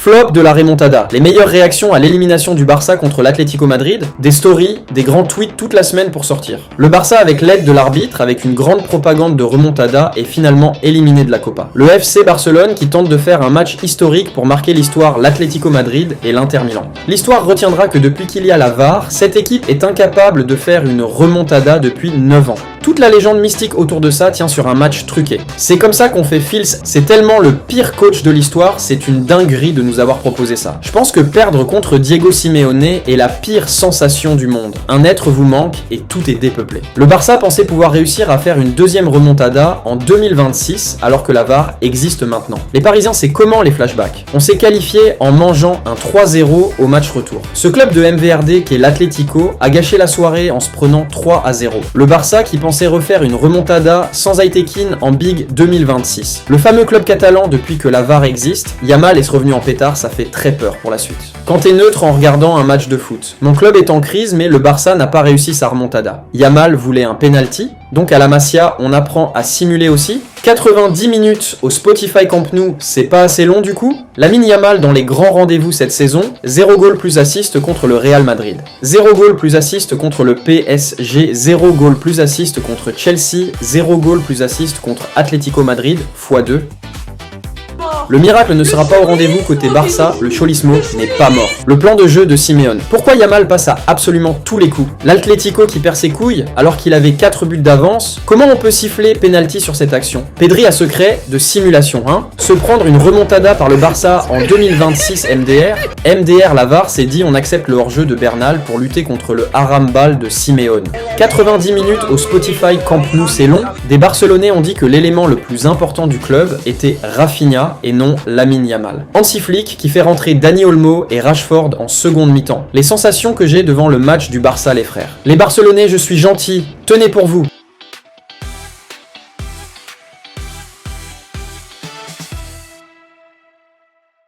Flop de la remontada. Les meilleures réactions à l'élimination du Barça contre l'Atlético Madrid, des stories, des grands tweets toute la semaine pour sortir. Le Barça, avec l'aide de l'arbitre, avec une grande propagande de remontada, est finalement éliminé de la Copa. Le FC Barcelone qui tente de faire un match historique pour marquer l'histoire l'Atlético Madrid et l'Inter Milan. L'histoire retiendra que depuis qu'il y a la VAR, cette équipe est incapable de faire une remontada depuis 9 ans. Toute la légende mystique autour de ça tient sur un match truqué. C'est comme ça qu'on fait Fils, c'est tellement le pire coach de l'histoire, c'est une dinguerie de nous avoir proposé ça. Je pense que perdre contre Diego Simeone est la pire sensation du monde. Un être vous manque et tout est dépeuplé. Le Barça pensait pouvoir réussir à faire une deuxième remontada en 2026 alors que la VAR existe maintenant. Les Parisiens, c'est comment les flashbacks? On s'est qualifié en mangeant un 3-0 au match retour. Ce club de MVRD qui est l'Atlético a gâché la soirée en se prenant 3-0. Le Barça qui pensait refaire une remontada sans Aitekin en Big 2026. Le fameux club catalan depuis que la VAR existe, Yamal est revenu en pétard, ça fait très peur pour la suite. Quand t'es neutre en regardant un match de foot. Mon club est en crise mais le Barça n'a pas réussi sa remontada. Yamal voulait un penalty, donc à la Masia on apprend à simuler aussi. 90 minutes au Spotify Camp Nou, c'est pas assez long du coup. Lamine Yamal dans les grands rendez-vous cette saison, 0 goal plus assist contre le Real Madrid. 0 goal plus assist contre le PSG, 0 goal plus assist contre Chelsea, 0 goal plus assist contre Atlético Madrid, x2. Le miracle ne sera pas au rendez-vous côté Barça, le Cholismo n'est pas mort. Le plan de jeu de Simeone. Pourquoi Yamal passe à absolument tous les coups? L'Atlético qui perd ses couilles alors qu'il avait 4 buts d'avance. Comment on peut siffler penalty sur cette action? Pedri a secret de simulation, hein. Se prendre une remontada par le Barça en 2026 MDR la VAR s'est dit on accepte le hors-jeu de Bernal pour lutter contre le Harambal de Simeone. 90 minutes au Spotify Camp Nou, c'est long. Des Barcelonais ont dit que l'élément le plus important du club était Rafinha et non Lamine Yamal. Hansi Flick qui fait rentrer Dani Olmo et Rashford en seconde mi-temps. Les sensations que j'ai devant le match du Barça les frères. Les Barcelonais, je suis gentil, tenez pour vous.